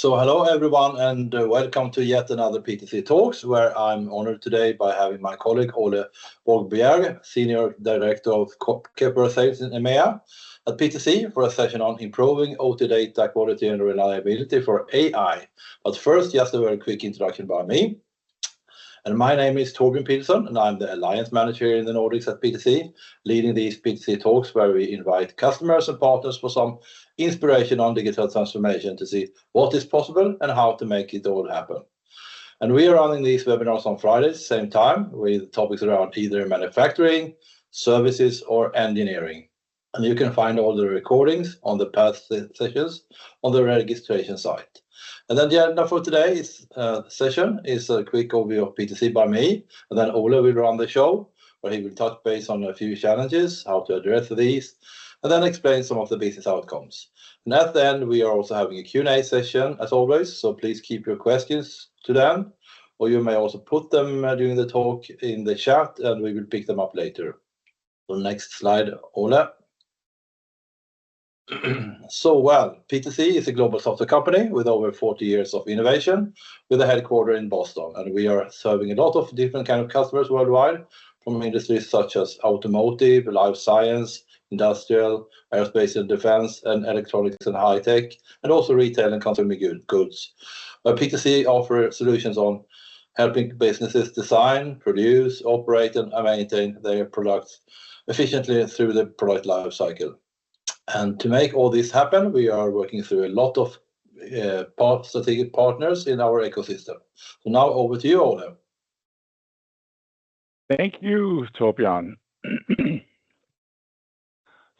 Hello everyone, and welcome to yet another PTC Talks, where I'm honored today by having my colleague Ole Borgbjerg, Senior Director of Kepware Sales in EMEA at PTC, for a session on improving OT data quality and reliability for AI. But first, just a very quick introduction by me. And my name is Torbjörn Peterson, and I'm the Alliance Manager in the Nordics at PTC, leading these PTC Talks where we invite customers and partners for some inspiration on digital transformation to see what is possible and how to make it all happen. And we are running these webinars on Fridays, same time, with topics around either manufacturing, services, or engineering. And you can find all the recordings on the past sessions on the registration site. And then the agenda for today's session is a quick overview of PTC by me, and then Ole will run the show, where he will touch base on a few challenges, how to address these, and then explain some of the business outcomes. And at the end, we are also having a Q&A session, as always, so please keep your questions to them, or you may also put them during the talk in the chat, and we will pick them up later. So next slide, Ole. PTC is a global software company with over 40 years of innovation, with a headquarters in Boston, and we are serving a lot of different kind of customers worldwide, from industries such as automotive, life science, industrial, aerospace and defense, and electronics and high tech, and also retail and consumer goods. PTC offers solutions on helping businesses design, produce, operate, and maintain their products efficiently through the product life cycle. And to make all this happen, we are working through a lot of strategic partners in our ecosystem. So now over to you, Ole. Thank you, Torbjörn.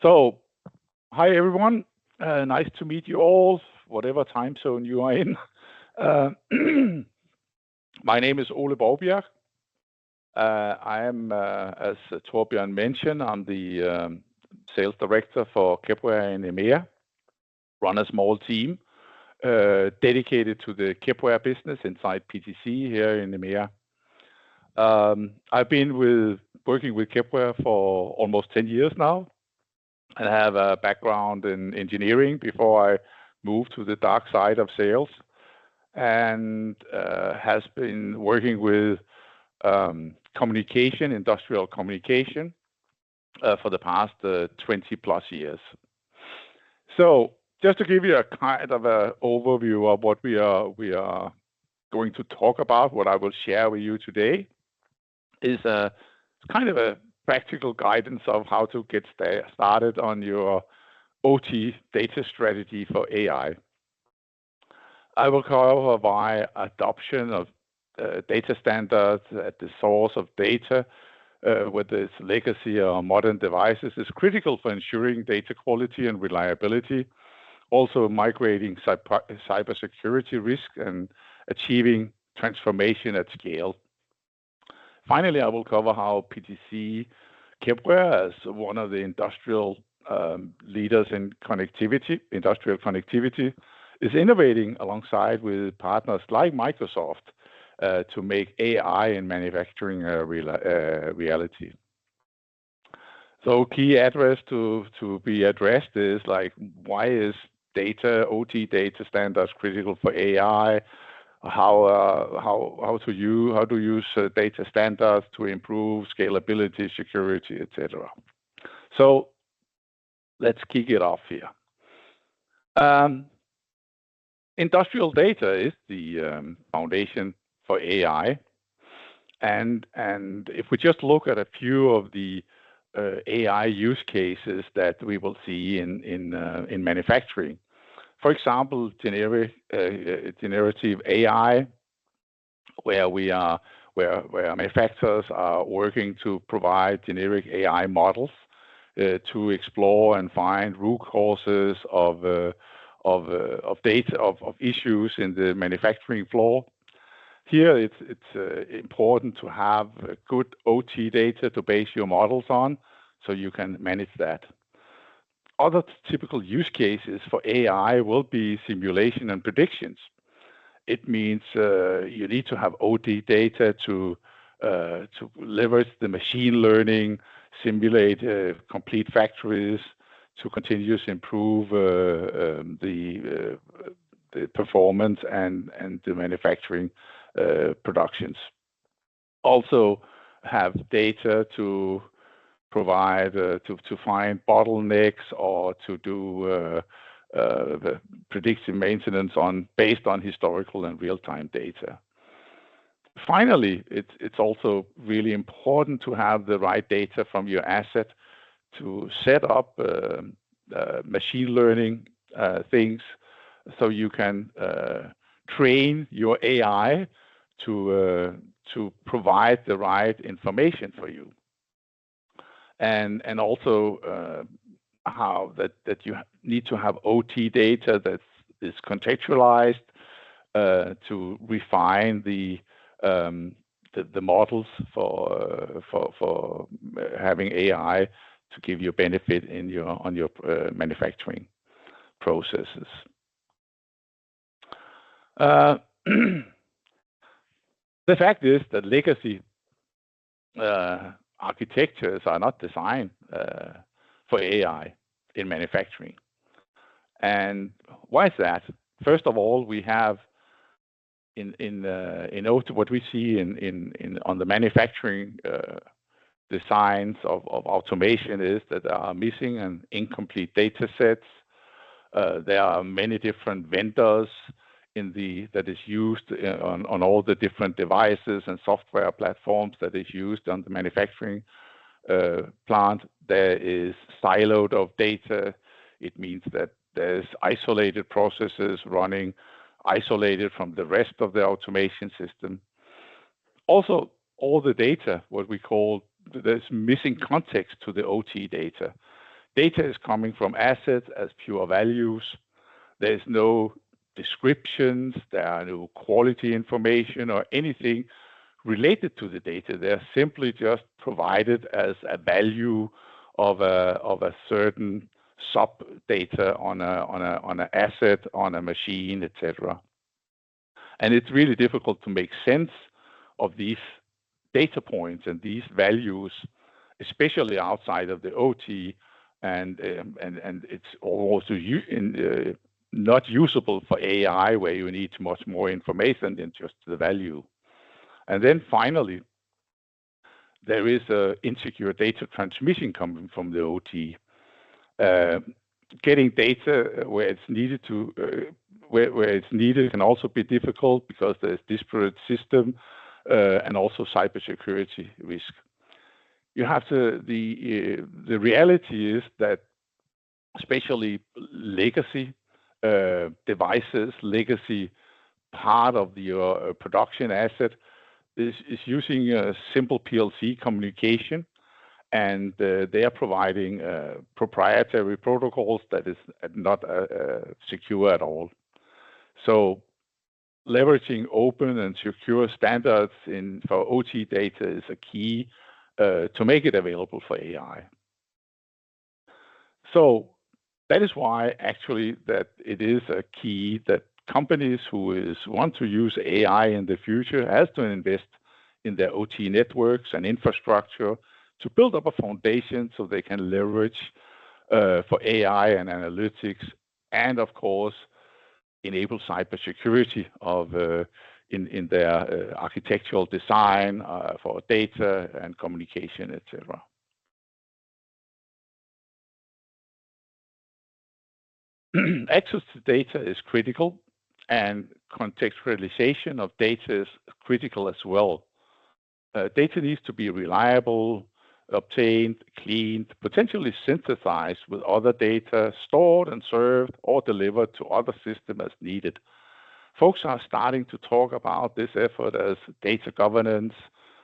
So, hi everyone. Nice to meet you all, whatever time zone you are in. My name is Ole Borgbjerg. I am, as Torbjörn mentioned, I'm the Sales Director for Kepware in EMEA. Run a small team dedicated to the Kepware business inside PTC here in EMEA. I've been working with Kepware for almost 10 years now, and have a background in engineering before I moved to the dark side of sales, and has been working with communication, industrial communication, for the past 20 plus years. So just to give you a kind of an overview of what we are going to talk about, what I will share with you today is kind of a practical guidance of how to get started on your OT data strategy for AI. I will cover why adoption of data standards at the source of data, whether it's legacy or modern devices, is critical for ensuring data quality and reliability, also migrating cybersecurity risk and achieving transformation at scale. Finally, I will cover how PTC Kepware, as one of the industrial leaders in industrial connectivity, is innovating alongside with partners like Microsoft to make AI in manufacturing a reality. So key address to be addressed is like, why is OT data standards critical for AI? How to use data standards to improve scalability, security, etc. So let's kick it off here. Industrial data is the foundation for AI, and if we just look at a few of the AI use cases that we will see in manufacturing. For example, generative AI, where manufacturers are working to provide generic AI models to explore and find root causes of issues in the manufacturing floor. Here, it's important to have good OT data to base your models on, so you can manage that. Other typical use cases for AI will be simulation and predictions. It means you need to have OT data to leverage the machine learning, simulate complete factories, to continuously improve performance and the manufacturing productions. Also have data to provide to find bottlenecks or to do the predictive maintenance based on historical and real-time data. Finally, it's also really important to have the right data from your asset to set up machine learning things, so you can train your AI to provide the right information for you, and also how that you need to have OT data that is contextualized to refine the models for having AI to give you benefit on your manufacturing processes. The fact is that legacy architectures are not designed for AI in manufacturing. And why is that? First of all, we have in what we see on the manufacturing designs of automation is that there are missing and incomplete data sets. There are many different vendors that is used on all the different devices and software platforms that is used on the manufacturing plant. There is siloed of data. It means that there's isolated processes running isolated from the rest of the automation system. Also, all the data, what we call, there's missing context to the OT data. Data is coming from assets as pure values. There's no descriptions, there are no quality information or anything related to the data. They're simply just provided as a value of a certain sub data on an asset, on a machine, etc. And it's really difficult to make sense of these data points and these values, especially outside of the OT, and it's also not usable for AI, where you need much more information than just the value. And then finally, there is a insecure data transmission coming from the OT. Getting data where it's needed can also be difficult because there's disparate system and also cybersecurity risk. You have to the reality is that especially legacy devices, legacy part of your production asset is using a simple PLC communication, and they are providing proprietary protocols that is not secure at all. So leveraging open and secure standards for OT data is a key to make it available for AI. So that is why actually that it is a key that companies who want to use AI in the future has to invest in their OT networks and infrastructure to build up a foundation so they can leverage for AI and analytics, and of course enable cybersecurity in their architectural design for data and communication, etc. Access to data is critical, and contextualization of data is critical as well. Data needs to be reliable, obtained, cleaned, potentially synthesized with other data, stored and served or delivered to other systems as needed. Folks are starting to talk about this effort as data governance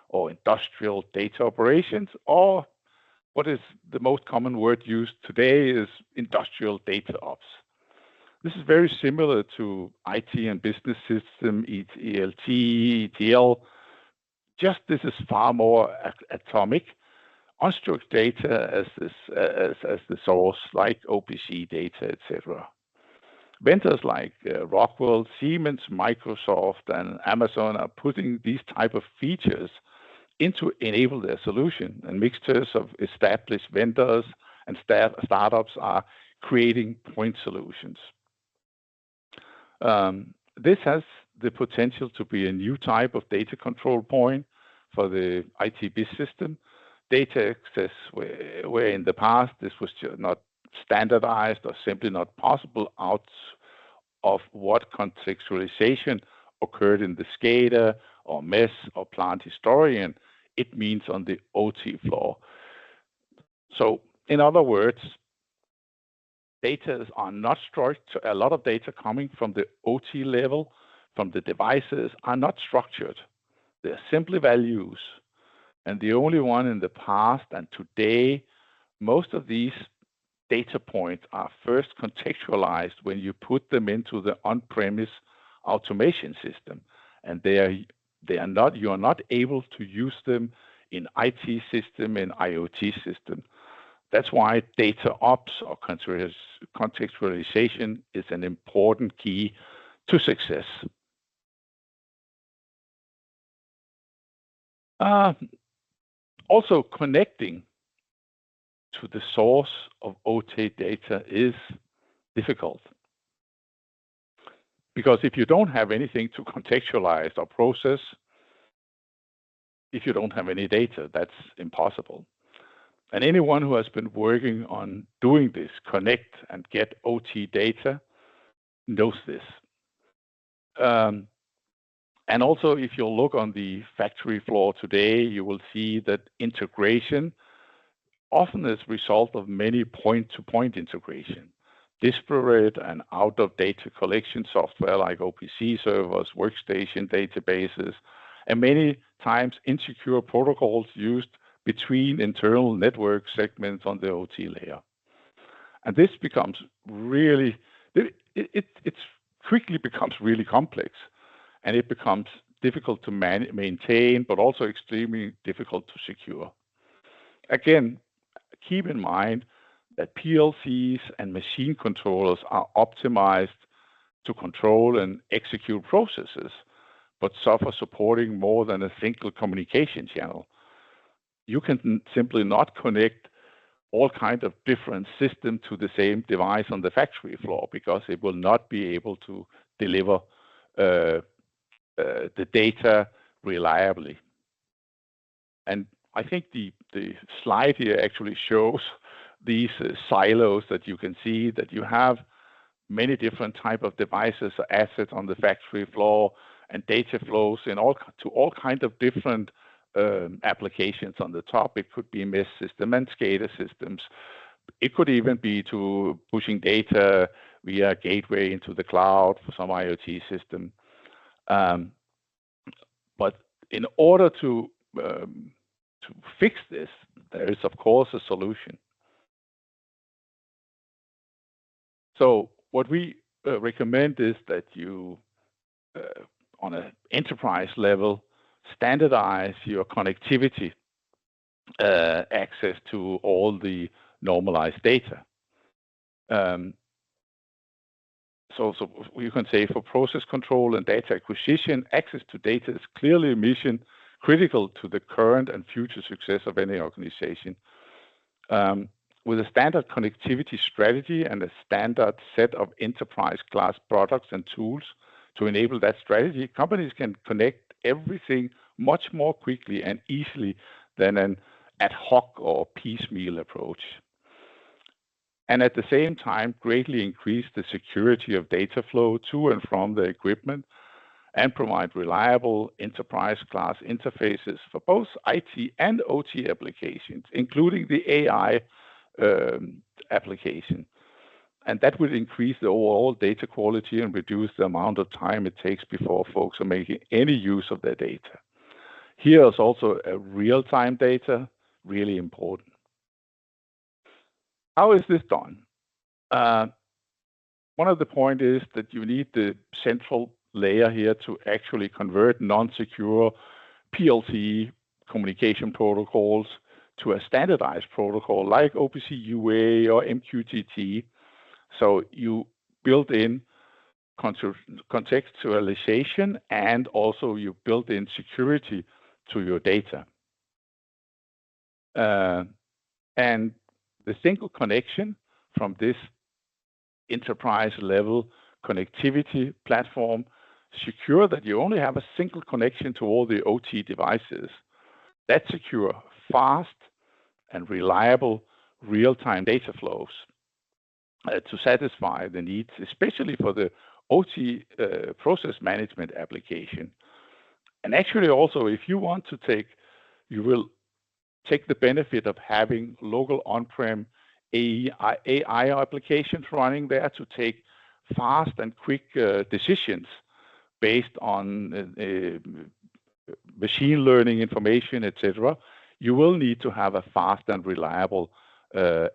or industrial data operations, or what is the most common word used today is industrial data ops. This is very similar to IT and business system, ELT, ETL. Just this is far more atomic. Unstructured data as the source, like OPC data, etc. Vendors like Rockwell, Siemens, Microsoft, and Amazon are putting these type of features into enable their solution, and mixtures of established vendors and startups are creating point solutions. This has the potential to be a new type of data control point for the IT-BIS system. Data access, where in the past this was not standardized or simply not possible out of what contextualization occurred in the SCADA or MES or plant historian, it means on the OT floor. So in other words, data are not structured. A lot of data coming from the OT level, from the devices, are not structured. They're simply values. And the only one in the past and today, most of these data points are first contextualized when you put them into the on-premise automation system, and you are not able to use them in IT system and IoT system. That's why data ops or contextualization is an important key to success. Also, connecting to the source of OT data is difficult. Because if you don't have anything to contextualize or process, if you don't have any data, that's impossible. And anyone who has been working on doing this, connect and get OT data, knows this. And also, if you look on the factory floor today, you will see that integration often is a result of many point-to-point integration. Disparate and out-of-data collection software like OPC servers, workstation databases, and many times insecure protocols used between internal network segments on the OT layer. And this becomes really, it quickly becomes really complex, and it becomes difficult to maintain, but also extremely difficult to secure. Again, keep in mind that PLCs and machine controllers are optimized to control and execute processes, but suffer supporting more than a single communication channel. You can simply not connect all kinds of different systems to the same device on the factory floor because it will not be able to deliver the data reliably. And I think the slide here actually shows these silos that you can see, that you have many different types of devices or assets on the factory floor, and data flows to all kinds of different applications on the top. It could be MES system and SCADA systems. It could even be to pushing data via gateway into the cloud for some IoT system. But in order to fix this, there is, of course, a solution. So what we recommend is that you, on an enterprise level, standardize your connectivity access to all the normalized data. So you can say for process control and data acquisition, access to data is clearly mission critical to the current and future success of any organization. With a standard connectivity strategy and a standard set of enterprise class products and tools to enable that strategy, companies can connect everything much more quickly and easily than an ad hoc or piecemeal approach. And at the same time, greatly increase the security of data flow to and from the equipment and provide reliable enterprise class interfaces for both IT and OT applications, including the AI application. And that will increase the overall data quality and reduce the amount of time it takes before folks are making any use of their data. Here is also a real-time data, really important. How is this done? One of the points is that you need the central layer here to actually convert non-secure PLC communication protocols to a standardized protocol like OPC UA or MQTT. So you build in contextualization and also you build in security to your data. And the single connection from this enterprise level connectivity platform, secure that you only have a single connection to all the OT devices. That secure, fast, and reliable real-time data flows to satisfy the needs, especially for the OT process management application. And actually also, if you want to you will take the benefit of having local on-prem AI applications running there to take fast and quick decisions based on machine learning information, etc. You will need to have a fast and reliable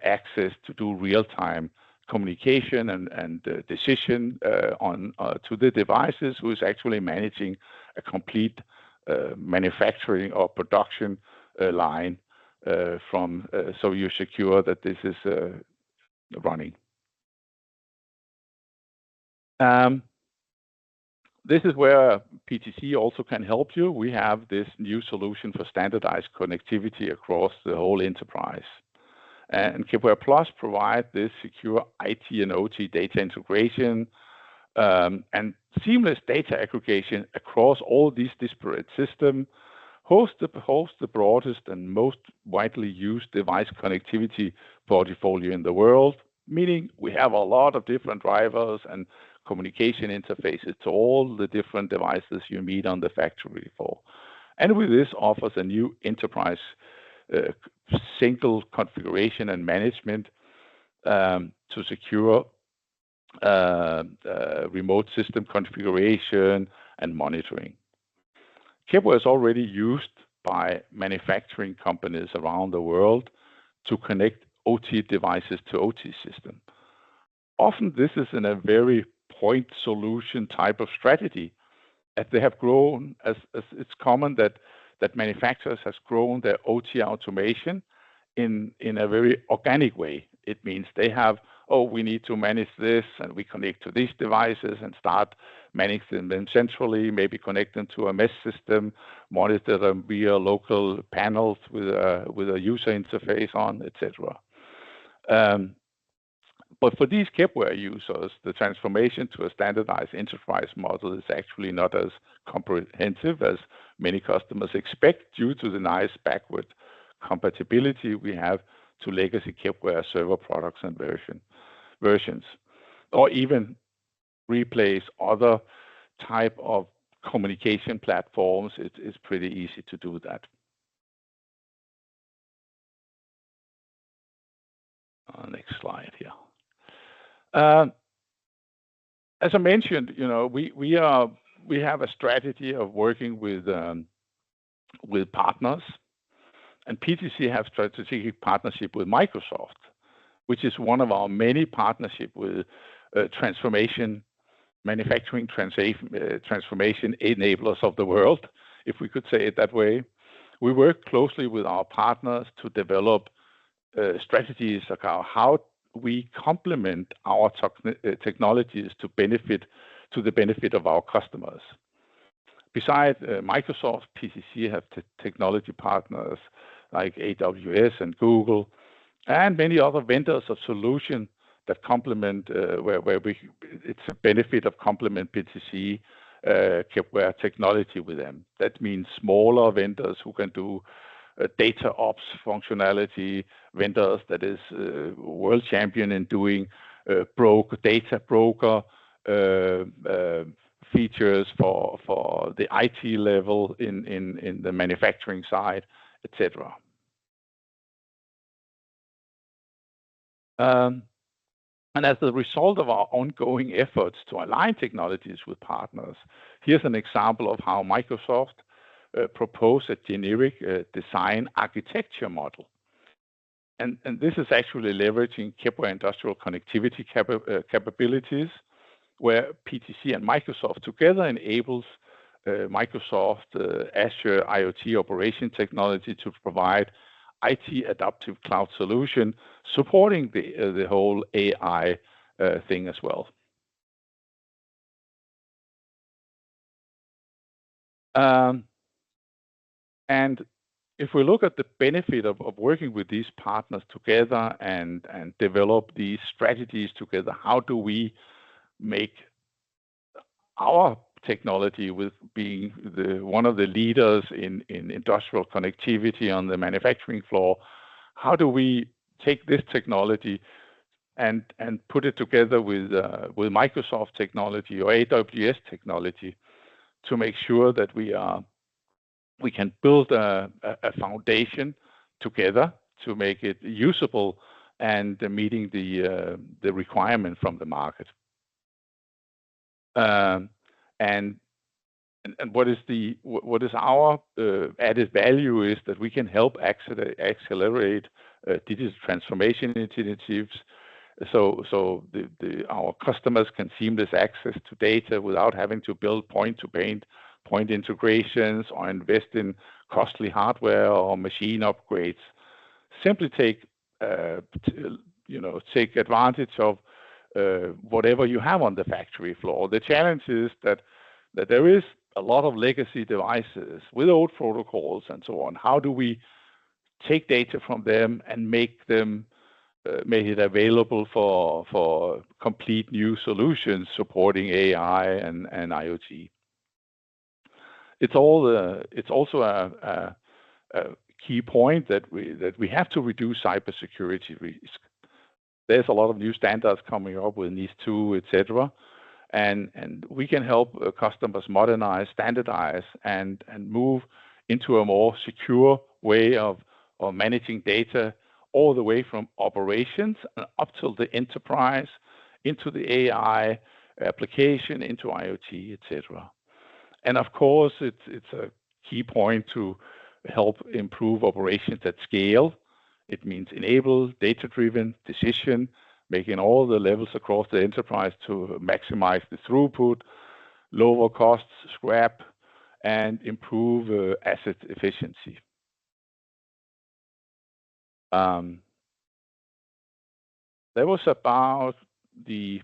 access to do real-time communication and decision to the devices who is actually managing a complete manufacturing or production line so you're secure that this is running. This is where PTC also can help you. We have this new solution for standardized connectivity across the whole enterprise. And Kepware Plus provides this secure IT and OT data integration and seamless data aggregation across all these disparate systems, host the broadest and most widely used device connectivity portfolio in the world, meaning we have a lot of different drivers and communication interfaces to all the different devices you meet on the factory floor. And with this offers a new enterprise single configuration and management to secure remote system configuration and monitoring. Kepware is already used by manufacturing companies around the world to connect OT devices to OT system. Often this is in a very point solution type of strategy, as they have grown, as it's common that manufacturers has grown their OT automation in a very organic way. It means they have, we need to manage this, and we connect to these devices and start managing them centrally, maybe connect them to a mesh system, monitor them via local panels with a user interface on, etc. But for these Kepware users, the transformation to a standardized enterprise model is actually not as comprehensive as many customers expect due to the nice backward compatibility we have to legacy Kepware server products and versions, or even replace other type of communication platforms. It's pretty easy to do that. Next slide here. As I mentioned, we have a strategy of working with partners, and PTC have strategic partnership with Microsoft, which is one of our many partnership with manufacturing transformation enablers of the world, if we could say it that way. We work closely with our partners to develop strategies about how we complement our technologies to the benefit of our customers. Besides Microsoft, PTC have technology partners like AWS and Google, and many other vendors of solution that complement it's a benefit of complement PTC Kepware technology with them. That means smaller vendors who can do data ops functionality, vendors that is world champion in doing data broker features for the IT level in the manufacturing side, etc. And as a result of our ongoing efforts to align technologies with partners, here's an example of how Microsoft proposed a generic design architecture model. And this is actually leveraging Kepware industrial connectivity capabilities, where PTC and Microsoft together enables Microsoft Azure IoT operation technology to provide IT adaptive cloud solution, supporting the whole AI thing as well. And if we look at the benefit of working with these partners together and develop these strategies together, how do we make our technology, with being one of the leaders in industrial connectivity on the manufacturing floor, how do we take this technology and put it together with Microsoft technology or AWS technology to make sure that we can build a foundation together to make it usable and meeting the requirement from the market. And what is our added value is that we can help accelerate digital transformation initiatives. So our customers can seamless access to data without having to build point integrations or invest in costly hardware or machine upgrades. Simply take advantage of whatever you have on the factory floor. The challenge is that there is a lot of legacy devices with old protocols and so on. How do we take data from them and make it available for complete new solutions supporting AI and IoT? It's also a key point that we have to reduce cybersecurity risk. There's a lot of new standards coming up with NIS2, etc. And we can help customers modernize, standardize, and move into a more secure way of managing data, all the way from operations up to the enterprise, into the AI application, into IoT, etc. And of course, it's a key point to help improve operations at scale. It means enable data-driven decision, making all the levels across the enterprise to maximize the throughput, lower costs, scrap, and improve asset efficiency. That was about the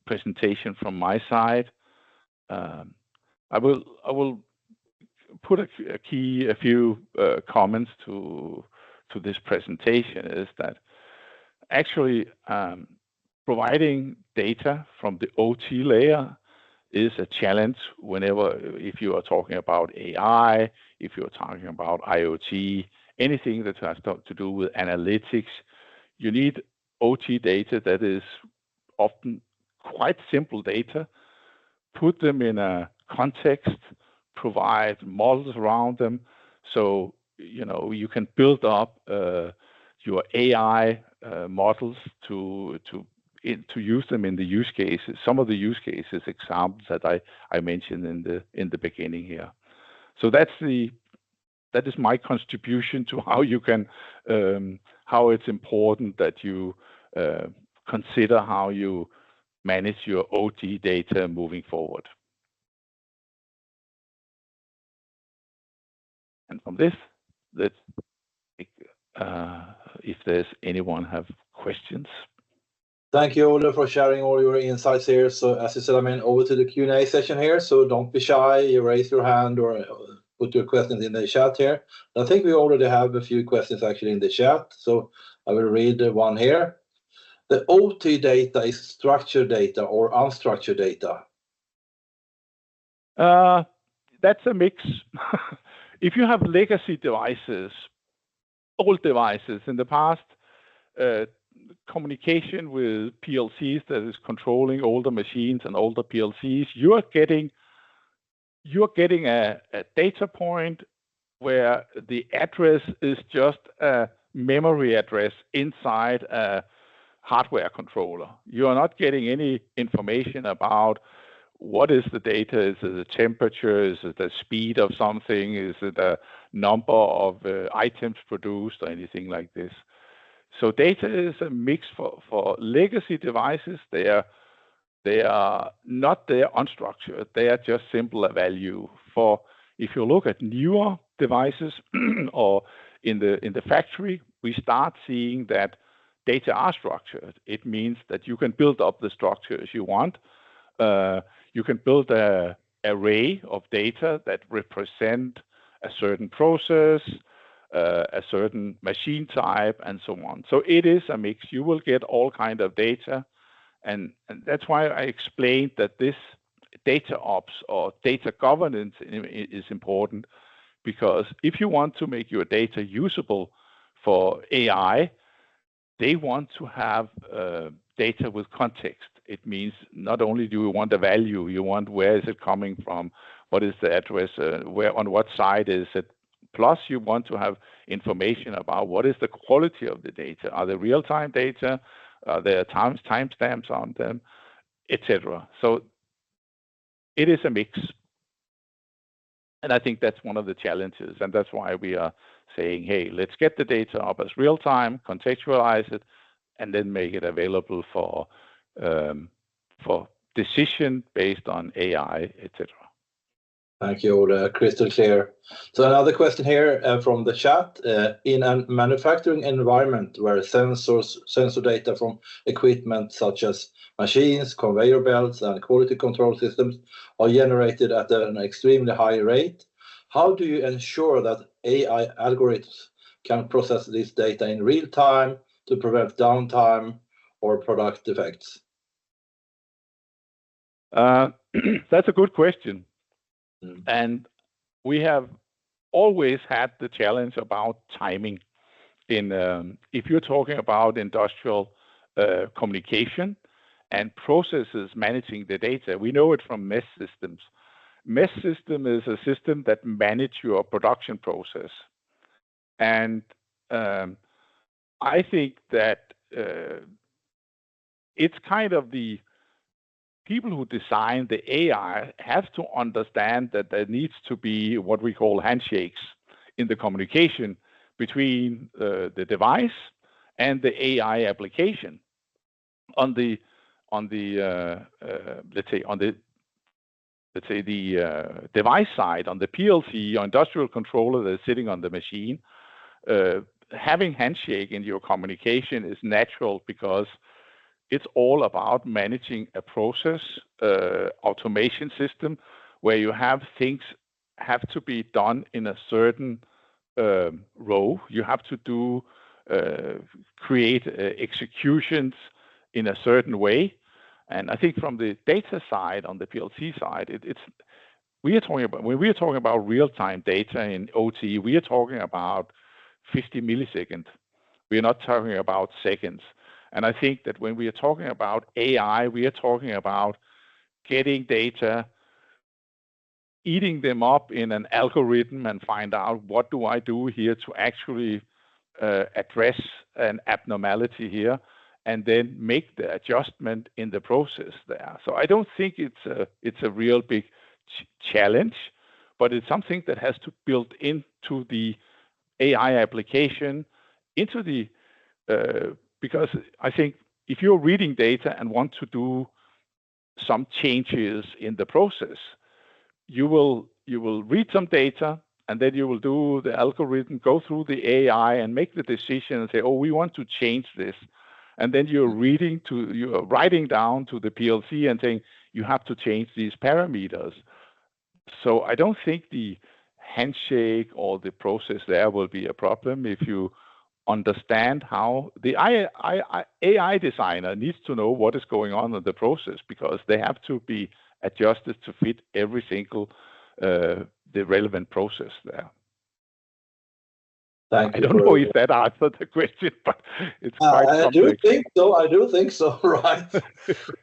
presentation from my side. I will put a few comments to this presentation. Is that actually providing data from the OT layer is a challenge if you are talking about AI, if you're talking about IoT, anything that has to do with analytics. You need OT data that is often quite simple data. Put them in a context, provide models around them, so you can build up your AI models to use them in the use cases. Some of the use cases examples that I mentioned in the beginning here. So that is my contribution to how you can how it's important that you consider how you manage your OT data moving forward. And from this, let's take, if there's anyone have questions. Thank you, Ole, for sharing all your insights here. So as you said, over to the Q&A session here. So don't be shy. You raise your hand or put your questions in the chat here. I think we already have a few questions actually in the chat. So I will read one here. The OT data is structured data or unstructured data? That's a mix. If you have legacy devices, old devices in the past, communication with PLCs that is controlling older machines and older PLCs, you're getting a data point where the address is just a memory address inside a hardware controller. You are not getting any information about what is the data. Is it the temperature? Is it the speed of something? Is it a number of items produced or anything like this? So data is a mix for legacy devices. They are not there unstructured. They are just simple value. For if you look at newer devices or in the factory, we start seeing that data are structured. It means that you can build up the structure as you want. You can build an array of data that represent a certain process, a certain machine type, and so on. So it is a mix. You will get all kind of data, And that's why I explained that this data ops or data governance is important, because if you want to make your data usable for AI, they want to have data with context. It means not only do you want the value, you want where is it coming from, what is the address, where on what side is it. Plus, you want to have information about what is the quality of the data. Are they real-time data? Are there timestamps on them, etc. So it is a mix. And I think that's one of the challenges. And that's why we are saying, hey, let's get the data up as real time, contextualize it, and then make it available for decision based on AI, etc. Thank you, Ole. Crystal clear. So another question here from the chat. In a manufacturing environment where sensor data from equipment such as machines, conveyor belts, and quality control systems are generated at an extremely high rate, how do you ensure that AI algorithms can process this data in real time to prevent downtime or product defects? That's a good question. And we have always had the challenge about timing. If you're talking about industrial communication and processes managing the data, we know it from MES systems. MES system is a system that manages your production process. And I think that it's kind of the people who design the AI have to understand that there needs to be what we call handshakes in the communication between the device and the AI application. On the device side, on the PLC or industrial controller that's sitting on the machine, having handshake in your communication is natural because it's all about managing a process automation system where you have things have to be done in a certain row. You have to create executions in a certain way. And I think from the data side, on the PLC side, when we are talking about real-time data in OT, we are talking about 50 milliseconds. We are not talking about seconds. And I think that when we are talking about AI, we are talking about getting data, eating them up in an algorithm and find out what do I do here to actually address an abnormality here, and then make the adjustment in the process there. So I don't think it's a real big challenge, but it's something that has to build into the AI application, because I think if you're reading data and want to do some changes in the process, you will read some data, and then you will do the algorithm, go through the AI and make the decision and say, oh, we want to change this. And then you're writing down to the PLC and saying, you have to change these parameters. So I don't think the handshake or the process there will be a problem if you understand how the AI designer needs to know what is going on in the process, because they have to be adjusted to fit every single the relevant process there. Thank you. I don't know if that answered the question, but it's quite complex. I do think so, right.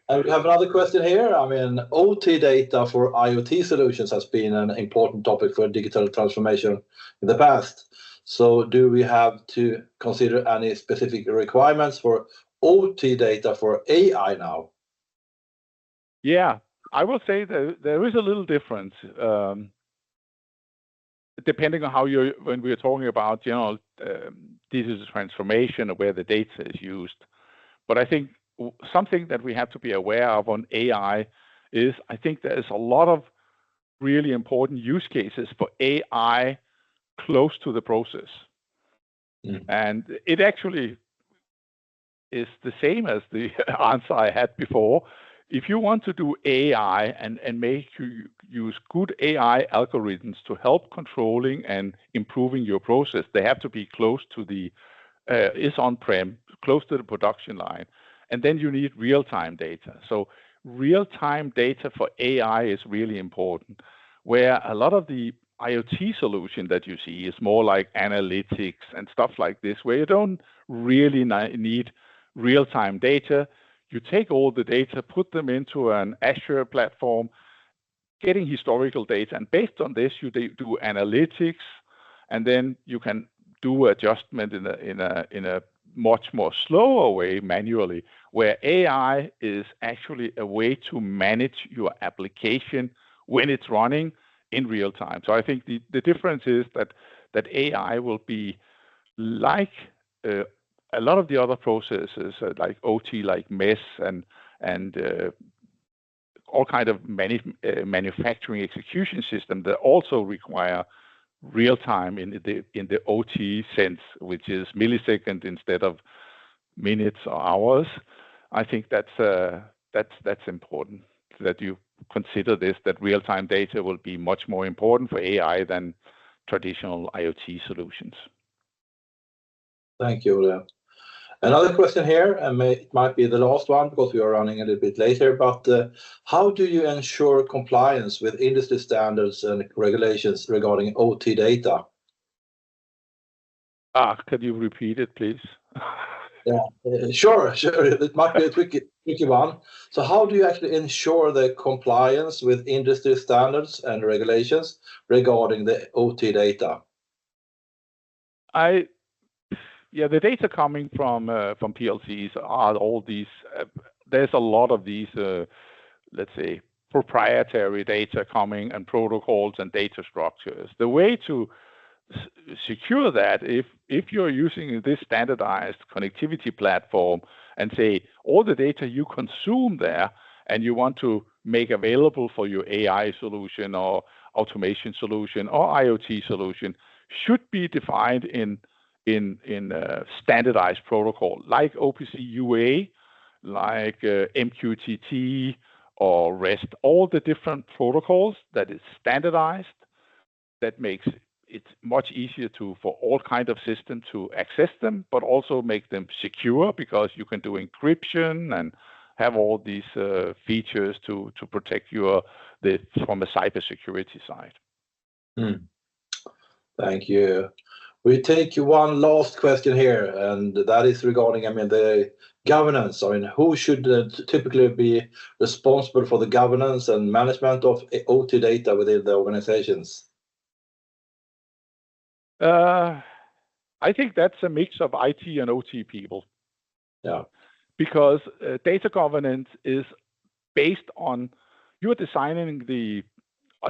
And we have another question here. I mean, OT data for IoT solutions has been an important topic for digital transformation in the past. So do we have to consider any specific requirements for OT data for AI now? Yeah, I will say that there is a little difference. Depending on when we are talking about general digital transformation of where the data is used. But I think something that we have to be aware of on AI is I think there is a lot of really important use cases for AI close to the process. And it actually is the same as the answer I had before. If you want to do AI and make you use good AI algorithms to help controlling and improving your process, they have to be close to is on-prem, close to the production line. And then you need real-time data. So real-time data for AI is really important, where a lot of the IoT solution that you see is more like analytics and stuff like this, where you don't really need real-time data. You take all the data, put them into an Azure platform, getting historical data, and based on this, you do analytics, and then you can do adjustment in a much more slower way manually, where AI is actually a way to manage your application when it's running in real time. So I think the difference is that AI will be like a lot of the other processes like OT, like MES and all kind of manufacturing execution system that also require real time in the OT sense, which is millisecond instead of minutes or hours. I think that's important that you consider this, that real time data will be much more important for AI than traditional IoT solutions. Thank you, Ole. Another question here, and it might be the last one because we are running a little bit later, but how do you ensure compliance with industry standards and regulations regarding OT data? Could you repeat it, please? Yeah, sure. It might be a tricky one. So how do you actually ensure the compliance with industry standards and regulations regarding the OT data? The data coming from PLCs are all these. There's a lot of these, let's say, proprietary data coming and protocols and data structures. The way to secure that, if you're using this standardized connectivity platform and say all the data you consume there and you want to make available for your AI solution or automation solution or IoT solution, should be defined in standardized protocol like OPC UA, like MQTT or REST, all the different protocols that is standardized, that makes it much easier for all kinds of systems to access them, but also make them secure because you can do encryption and have all these features to protect from a cybersecurity side. Thank you. We take one last question here, and that is regarding, the governance. Who should typically be responsible for the governance and management of OT data within the organizations? I think that's a mix of IT and OT people. Yeah. Because data governance is based on, you're designing the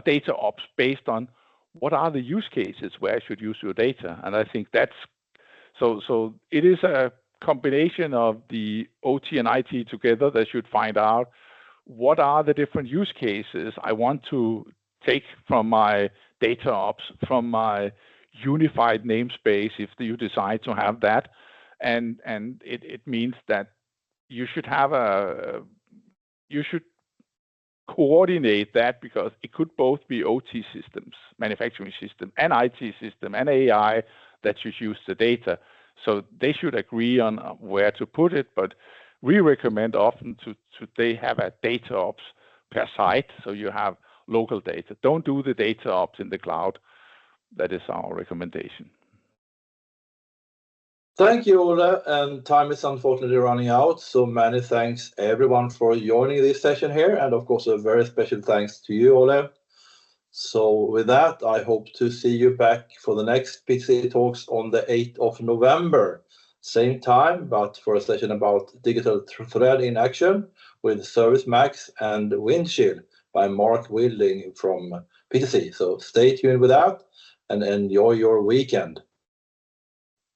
data ops based on what are the use cases where I should use your data. And I think that's, so it is a combination of the OT and IT together that should find out what are the different use cases I want to take from my data ops, from my unified namespace, if you decide to have that. And it means that you should coordinate that, because it could both be OT systems, manufacturing system, and IT system, and AI that should use the data. So they should agree on where to put it, but we recommend often they have a data ops per site, so you have local data. Don't do the data ops in the cloud. That is our recommendation. Thank you, Ole, and time is unfortunately running out. So many thanks everyone for joining this session here, and of course a very special thanks to you, Ole. So with that, I hope to see you back for the next PTC Talks on the 8th of November. Same time, but for a session about digital thread in action with Service Max and Windchill by Mark Wilding from PTC. So stay tuned with that and enjoy your weekend.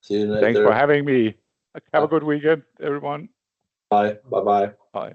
See you later. Thanks for having me. Have a good weekend, everyone. Bye. Bye-bye. Bye.